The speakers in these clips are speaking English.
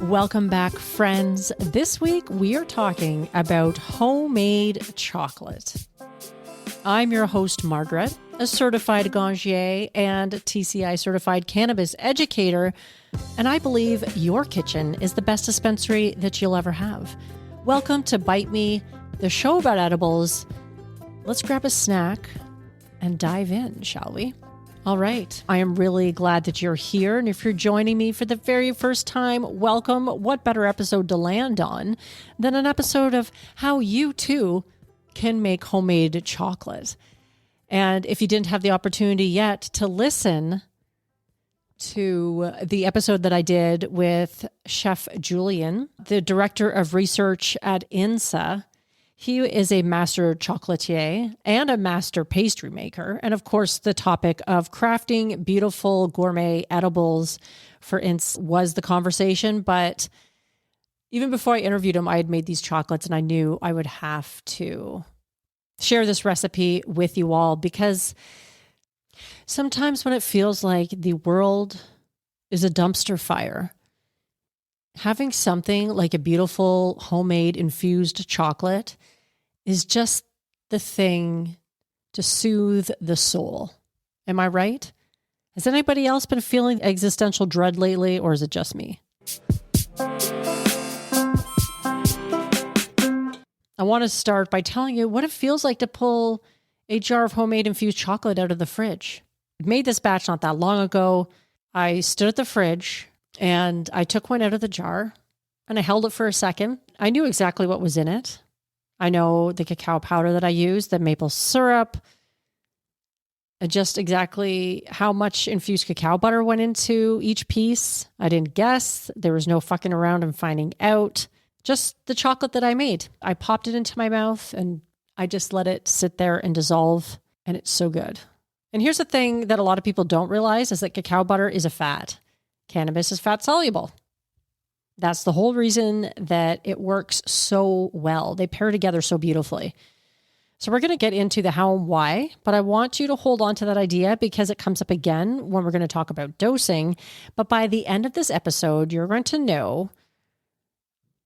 Welcome back, friends. This week we are talking about homemade chocolate. I'm your host, Margaret, a certified Ganjier and TCI certified cannabis educator, and I believe your kitchen is the best dispensary that you'll ever have. Welcome to Bite Me, the show about edibles. Let's grab a snack and dive in, shall we? All right. I am really glad that you're here. And if you're joining me for the very first time, welcome. What better episode to land on than an episode of how you too can make homemade chocolate. And if you didn't have the opportunity yet to listen to the episode that I did with Chef Julian, the director of research at INSA, he is a master chocolatier and a master pastry maker. And of course, the topic of crafting beautiful gourmet edibles, for instance, was the conversation. But even before I interviewed him, I had made these chocolates and I knew I would have to share this recipe with you all, because sometimes when it feels like the world is a dumpster fire, having something like a beautiful homemade infused chocolate is just the thing to soothe the soul. Am I right? Has anybody else been feeling existential dread lately, or is it just me? I want to start by telling you what it feels like to pull a jar of homemade infused chocolate out of the fridge. I made this batch not that long ago. I stood at the fridge and I took one out of the jar and I held it for a second. I knew exactly what was in it. I know the cacao powder that I used, the maple syrup, and just exactly how much infused cacao butter went into each piece. I didn't guess. There was no fucking around and finding out. Just the chocolate that I made. I popped it into my mouth and I just let it sit there and dissolve, and it's so good. And here's the thing that a lot of people don't realize is that cacao butter is a fat. Cannabis is fat soluble. That's the whole reason that it works so well. They pair together so beautifully. So we're going to get into the how and why, but I want you to hold on to that idea because it comes up again when we're going to talk about dosing. But by the end of this episode, you're going to know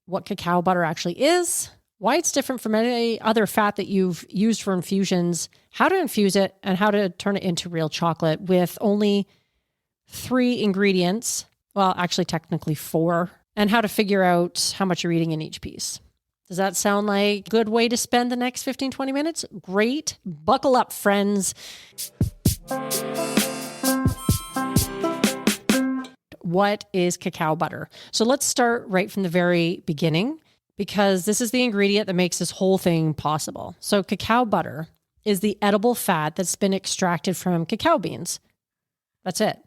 what cacao butter actually is, why it's different from any other fat that you've used for infusions, how to infuse it, and how to turn it into real chocolate with only 3 ingredients. Well, actually, technically 4. And how to figure out how much you're eating in each piece. Does that sound like a good way to spend the next 15, 20 minutes? Great. Buckle up, friends. What is cacao butter? So let's start right from the very beginning, because this is the ingredient that makes this whole thing possible. So cacao butter is the edible fat that's been extracted from cacao beans. That's it.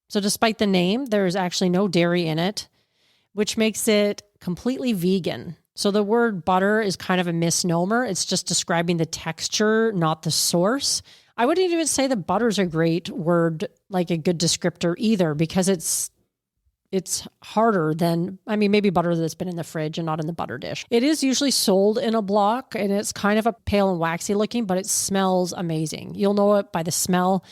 So despite the name, there's actually no dairy in it, which makes it completely vegan. So the word butter is kind of a misnomer. It's just describing the texture, not the source. I wouldn't even say that butter is a great word, like a good descriptor either, because it's harder than, maybe butter that's been in the fridge and not in the butter dish. It is usually sold in a block and it's kind of a pale and waxy looking, but it smells amazing. You'll know it by the smell,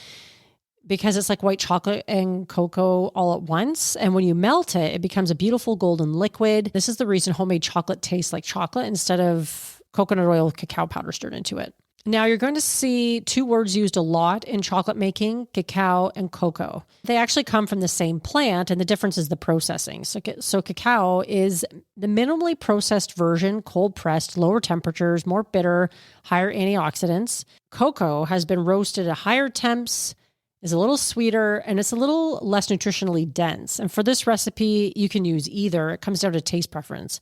because it's like white chocolate and cocoa all at once. And when you melt it, it becomes a beautiful golden liquid. This is the reason homemade chocolate tastes like chocolate instead of coconut oil with cacao powder stirred into it. Now you're going to see 2 words used a lot in chocolate making, cacao and cocoa. They actually come from the same plant, and the difference is the processing. So cacao is the minimally processed version, cold pressed, lower temperatures, more bitter, higher antioxidants. Cocoa has been roasted at higher temps, is a little sweeter, and it's a little less nutritionally dense. And for this recipe, you can use either. It comes down to taste preference.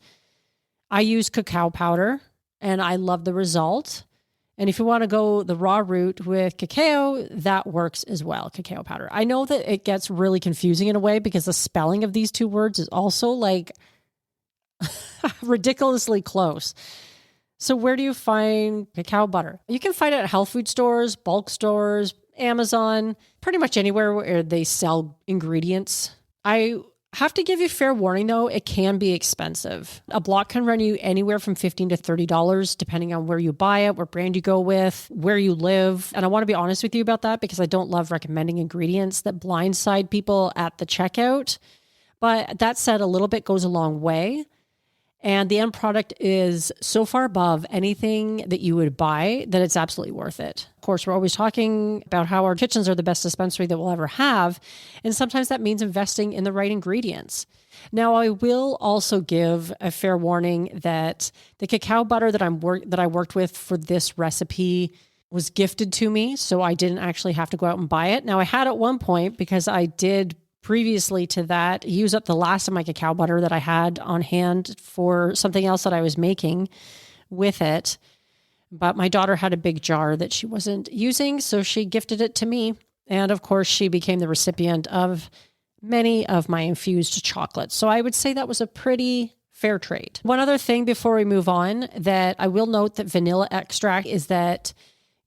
I use cacao powder, and I love the result. And if you want to go the raw route with cacao, that works as well, cacao powder. I know that it gets really confusing in a way because the spelling of these 2 words is also like ridiculously close. So where do you find cacao butter? You can find it at health food stores, bulk stores, Amazon, pretty much anywhere where they sell ingredients. I have to give you fair warning though, it can be expensive. A block can run you anywhere from $15 to $30 depending on where you buy it, what brand you go with, where you live. And I want to be honest with you about that because I don't love recommending ingredients that blindside people at the checkout. But that said, a little bit goes a long way. And the end product is so far above anything that you would buy that it's absolutely worth it. Of course, we're always talking about how our kitchens are the best dispensary that we'll ever have. And sometimes that means investing in the right ingredients. Now, I will also give a fair warning that the cacao butter that I worked with for this recipe was gifted to me. So I didn't actually have to go out and buy it. Now, I had at one point, because I did previously to that, use up the last of my cacao butter that I had on hand for something else that I was making with it. But my daughter had a big jar that she wasn't using, so she gifted it to me. And of course, she became the recipient of many of my infused chocolates. So I would say that was a pretty fair trade. One other thing before we move on that I will note that vanilla extract is that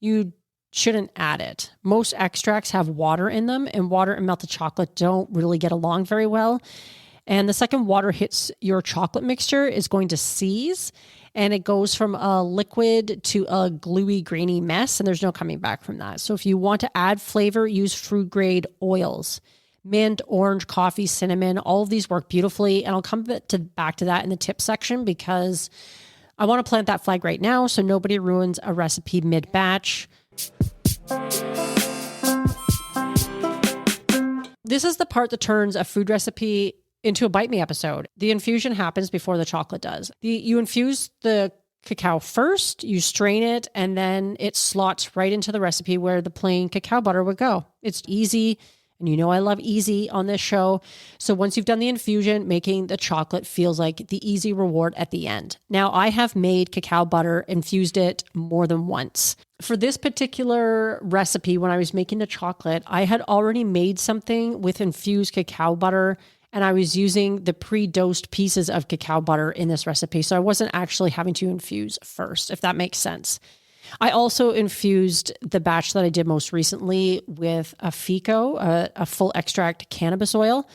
you shouldn't add it. Most extracts have water in them, and water and melted chocolate don't really get along very well. And the second water hits your chocolate mixture is going to seize, and it goes from a liquid to a gluey, grainy mess, and there's no coming back from that. So if you want to add flavor, use food grade oils. Mint, orange, coffee, cinnamon, all of these work beautifully. And I'll come back to that in the tip section because I want to plant that flag right now so nobody ruins a recipe mid-batch. This is the part that turns a food recipe into a Bite Me episode. The infusion happens before the chocolate does. You infuse the cacao first, you strain it, and then it slots right into the recipe where the plain cacao butter would go. It's easy. And you know I love easy on this show. So once you've done the infusion, making the chocolate feels like the easy reward at the end. Now, I have made cacao butter, infused it more than once. For this particular recipe, when I was making the chocolate, I had already made something with infused cacao butter, and I was using the pre-dosed pieces of cacao butter in this recipe. So I wasn't actually having to infuse first, if that makes sense. I also infused the batch that I did most recently with a FICO, a full extract cannabis oil.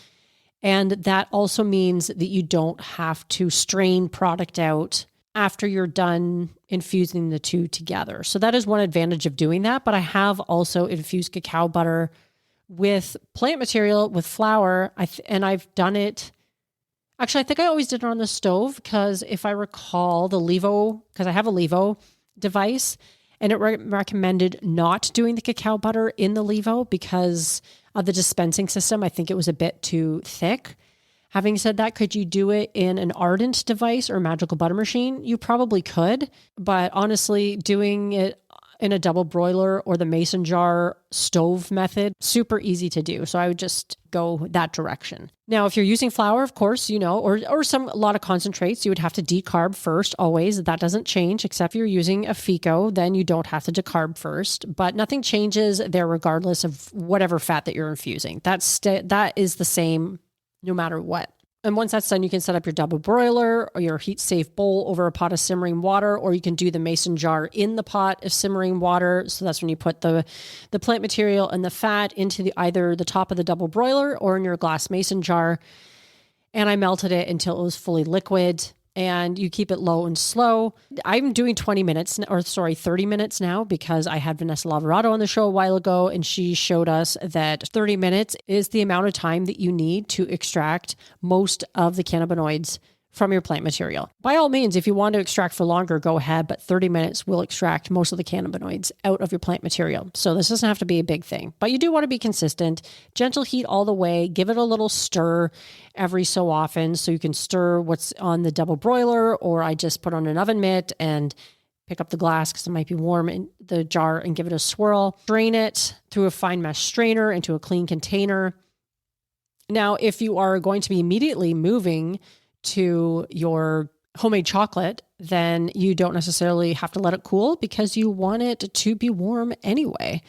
And that also means that you don't have to strain product out after you're done infusing the two together. So that is one advantage of doing that. But I have also infused cacao butter with plant material, with flour. And I've done it. Actually, I think I always did it on the stove because if I recall the Levo, because I have a Levo device, and it recommended not doing the cacao butter in the Levo because of the dispensing system. I think it was a bit too thick. Having said that, could you do it in an Ardent device or a magical butter machine? You probably could, but honestly, doing it in a double broiler or the mason jar stove method, super easy to do. So I would just go that direction. Now, if you're using flour, of course, you know, or a lot of concentrates, you would have to decarb first always. That doesn't change, except if you're using a FICO, then you don't have to decarb first, but nothing changes there regardless of whatever fat that you're infusing. That is the same no matter what. And once that's done, you can set up your double broiler or your heat-safe bowl over a pot of simmering water, or you can do the mason jar in the pot of simmering water. So that's when you put the plant material and the fat into either the top of the double broiler or in your glass mason jar. And I melted it until it was fully liquid. And you keep it low and slow. I'm doing 30 minutes now because I had Vanessa Lavarado on the show a while ago, and she showed us that 30 minutes is the amount of time that you need to extract most of the cannabinoids from your plant material. By all means, if you want to extract for longer, go ahead, but 30 minutes will extract most of the cannabinoids out of your plant material. So this doesn't have to be a big thing, but you do want to be consistent, gentle heat all the way, give it a little stir every so often. So you can stir what's on the double broiler, or I just put on an oven mitt and pick up the glass because it might be warm in the jar and give it a swirl. Drain it through a fine mesh strainer into a clean container. Now, if you are going to be immediately moving to your homemade chocolate, then you don't necessarily have to let it cool because you want it to be warm anyway.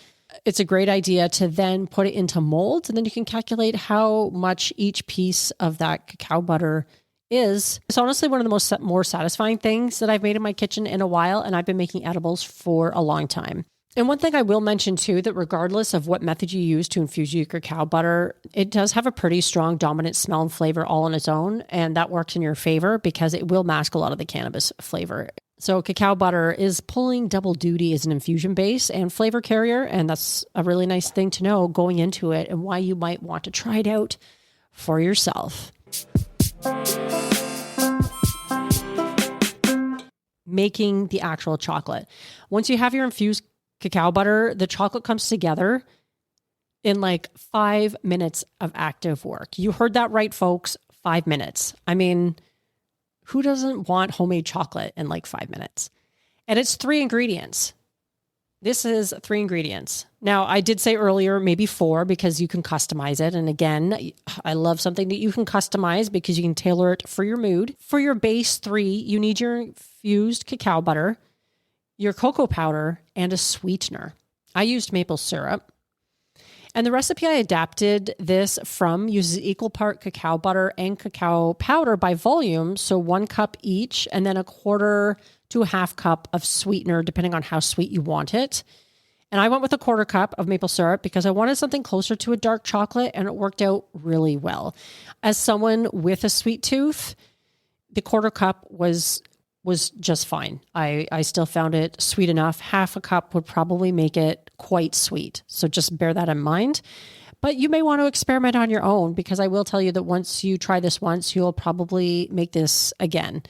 It's a great idea to then put it into molds, and then you can calculate how much each piece of that cacao butter is. It's honestly one of the more satisfying things that I've made in my kitchen in a while, and I've been making edibles for a long time. And one thing I will mention too, that regardless of what method you use to infuse your cacao butter, it does have a pretty strong dominant smell and flavor all on its own. And that works in your favor because it will mask a lot of the cannabis flavor. So cacao butter is pulling double duty as an infusion base and flavor carrier. And that's a really nice thing to know going into it and why you might want to try it out for yourself. Making the actual chocolate. Once you have your infused cacao butter, the chocolate comes together in like 5 minutes of active work. You heard that right, folks. 5 minutes. I mean, who doesn't want homemade chocolate in like 5 minutes? And it's 3 ingredients. This is 3 ingredients. Now, I did say earlier, maybe 4 because you can customize it. And again, I love something that you can customize because you can tailor it for your mood. For your base 3, you need your infused cacao butter, your cocoa powder, and a sweetener. I used maple syrup. And the recipe I adapted this from uses equal part cacao butter and cacao powder by volume. So 1 cup each, and then 1/4 to 1/2 cup of sweetener, depending on how sweet you want it. And I went with 1/4 cup of maple syrup because I wanted something closer to a dark chocolate, and it worked out really well. As someone with a sweet tooth, the 1/4 cup was just fine. I still found it sweet enough. 1/2 cup would probably make it quite sweet. So just bear that in mind. But you may want to experiment on your own, because I will tell you that once you try this once, you'll probably make this again.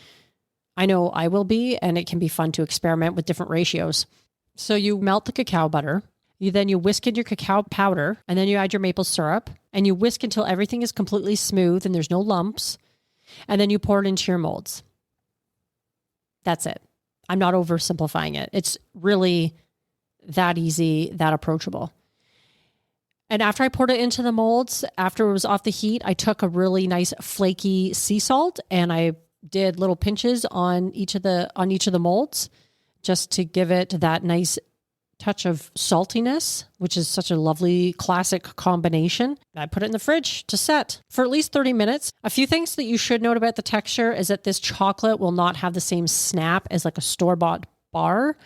I know I will be, and it can be fun to experiment with different ratios. So you melt the cacao butter, you whisk in your cacao powder, and then you add your maple syrup, and you whisk until everything is completely smooth and there's no lumps. And then you pour it into your molds. That's it. I'm not oversimplifying it. It's really that easy, that approachable. And after I poured it into the molds, after it was off the heat, I took a really nice flaky sea salt and I did little pinches on each of the molds just to give it that nice touch of saltiness, which is such a lovely classic combination. I put it in the fridge to set for at least 30 minutes. A few things that you should note about the texture is that this chocolate will not have the same snap as like a store-bought bar.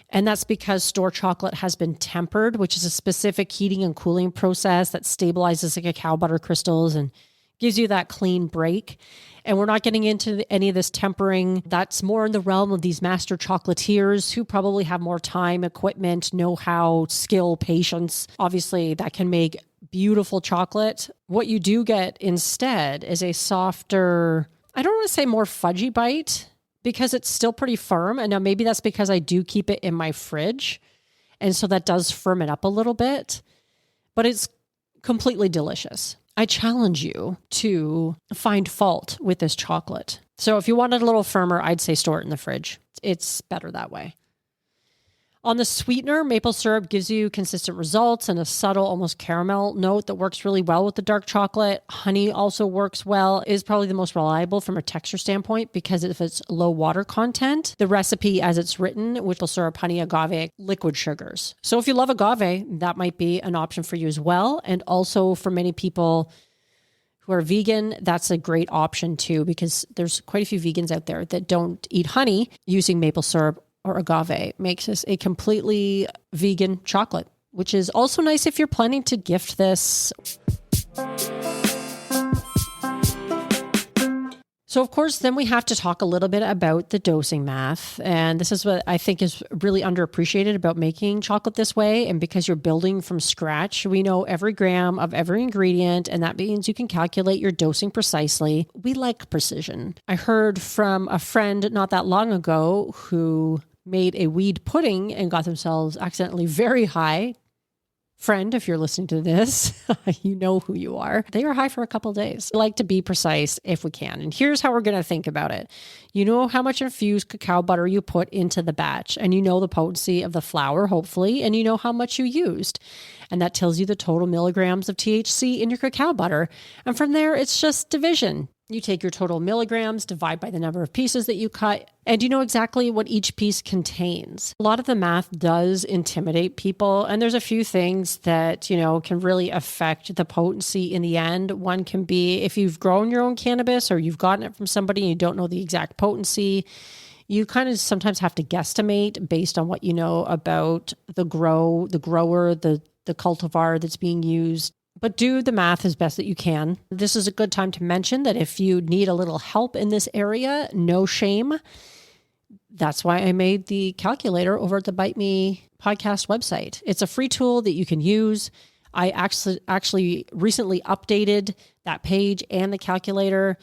And that's because store chocolate has been tempered, which is a specific heating and cooling process that stabilizes the cacao butter crystals and gives you that clean break. And we're not getting into any of this tempering. That's more in the realm of these master chocolatiers who probably have more time, equipment, know-how, skill, patience. Obviously, that can make beautiful chocolate. What you do get instead is a softer, I don't want to say more fudgy bite, because it's still pretty firm. And now maybe that's because I do keep it in my fridge. And so that does firm it up a little bit. But it's completely delicious. I challenge you to find fault with this chocolate. So if you want it a little firmer, I'd say store it in the fridge. It's better that way. On the sweetener, maple syrup gives you consistent results and a subtle, almost caramel note that works really well with the dark chocolate. Honey also works well. It is probably the most reliable from a texture standpoint because if it's low water content, the recipe as it's written, maple syrup, honey, agave, liquid sugars. So if you love agave, that might be an option for you as well. And also for many people who are vegan, that's a great option too, because there's quite a few vegans out there that don't eat honey. Using maple syrup or agave makes this a completely vegan chocolate, which is also nice if you're planning to gift this. So of course, then we have to talk a little bit about the dosing math. And this is what I think is really underappreciated about making chocolate this way. And because you're building from scratch, we know every gram of every ingredient, and that means you can calculate your dosing precisely. We like precision. I heard from a friend not that long ago who made a weed pudding and got themselves accidentally very high. Friend, if you're listening to this, you know who you are. They are high for a couple of days. We like to be precise if we can. And here's how we're going to think about it. You know how much infused cacao butter you put into the batch, and you know the potency of the flour, hopefully, and you know how much you used. And that tells you the total milligrams of THC in your cacao butter. And from there, it's just division. You take your total milligrams, divide by the number of pieces that you cut, and you know exactly what each piece contains. A lot of the math does intimidate people, and there's a few things that, can really affect the potency in the end. One can be if you've grown your own cannabis or you've gotten it from somebody and you don't know the exact potency, you kind of sometimes have to guesstimate based on what you know about the grower, the cultivar that's being used. But do the math as best that you can. This is a good time to mention that if you need a little help in this area, no shame. That's why I made the calculator over at the Bite Me podcast website. It's a free tool that you can use. I actually recently updated that page and the calculator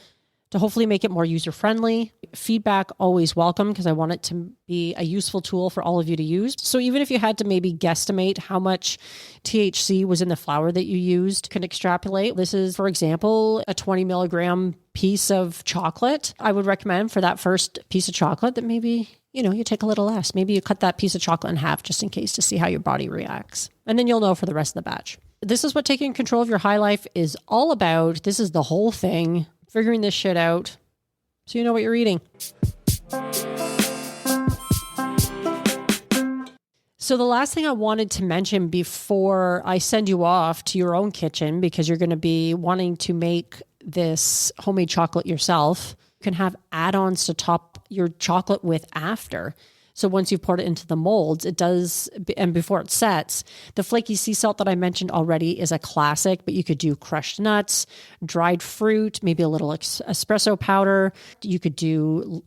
to hopefully make it more user-friendly. Feedback always welcome because I want it to be a useful tool for all of you to use. So even if you had to maybe guesstimate how much THC was in the flower that you used, you can extrapolate. This is, for example, a 20 milligram piece of chocolate. I would recommend for that first piece of chocolate that maybe, you take a little less. Maybe you cut that piece of chocolate in half just in case to see how your body reacts. And then you'll know for the rest of the batch. This is what taking control of your high life is all about. This is the whole thing. Figuring this shit out so you know what you're eating. So the last thing I wanted to mention before I send you off to your own kitchen, because you're going to be wanting to make this homemade chocolate yourself, you can have add-ons to top your chocolate with after. So once you've poured it into the molds, it does, and before it sets, the flaky sea salt that I mentioned already is a classic, but you could do crushed nuts, dried fruit, maybe a little espresso powder. You could do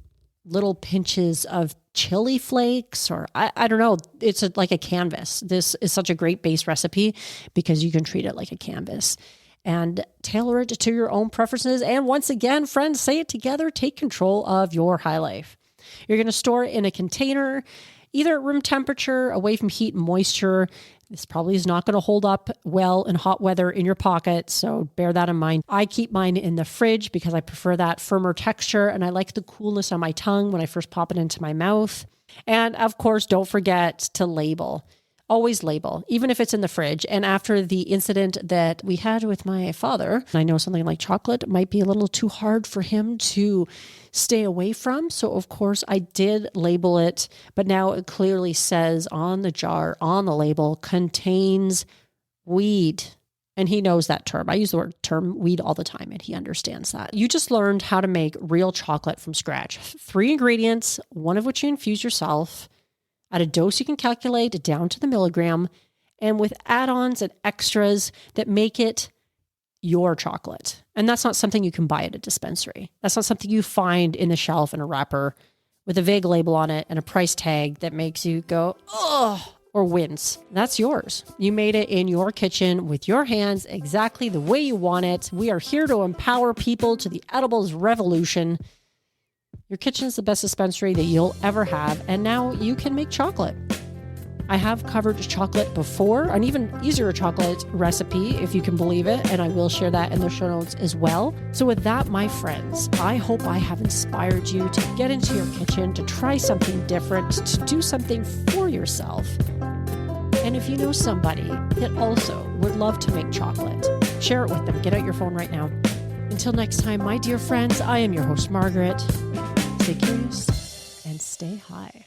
little pinches of chili flakes, or I don't know. It's like a canvas. This is such a great base recipe because you can treat it like a canvas and tailor it to your own preferences. And once again, friends, say it together, take control of your high life. You're going to store it in a container, either at room temperature, away from heat and moisture. This probably is not going to hold up well in hot weather in your pocket, so bear that in mind. I keep mine in the fridge because I prefer that firmer texture, and I like the coolness on my tongue when I first pop it into my mouth. And of course, don't forget to label. Always label, even if it's in the fridge. And after the incident that we had with my father, I know something like chocolate might be a little too hard for him to stay away from. So of course I did label it, but now it clearly says on the jar, on the label, contains weed. And he knows that term. I use the term weed all the time and he understands that. You just learned how to make real chocolate from scratch. 3 ingredients, one of which you infuse yourself, at a dose you can calculate down to the milligram, and with add-ons and extras that make it your chocolate. And that's not something you can buy at a dispensary. That's not something you find in the shelf in a wrapper with a vague label on it and a price tag that makes you go, oh, or wince. That's yours. You made it in your kitchen with your hands exactly the way you want it. We are here to empower people to the edibles revolution. Your kitchen is the best dispensary that you'll ever have, and now you can make chocolate. I have covered chocolate before, an even easier chocolate recipe, if you can believe it, and I will share that in the show notes as well. So with that, my friends, I hope I have inspired you to get into your kitchen, to try something different, to do something for yourself. And if you know somebody that also would love to make chocolate, share it with them. Get out your phone right now. Until next time, my dear friends, I am your host, Margaret. Stay curious and stay high.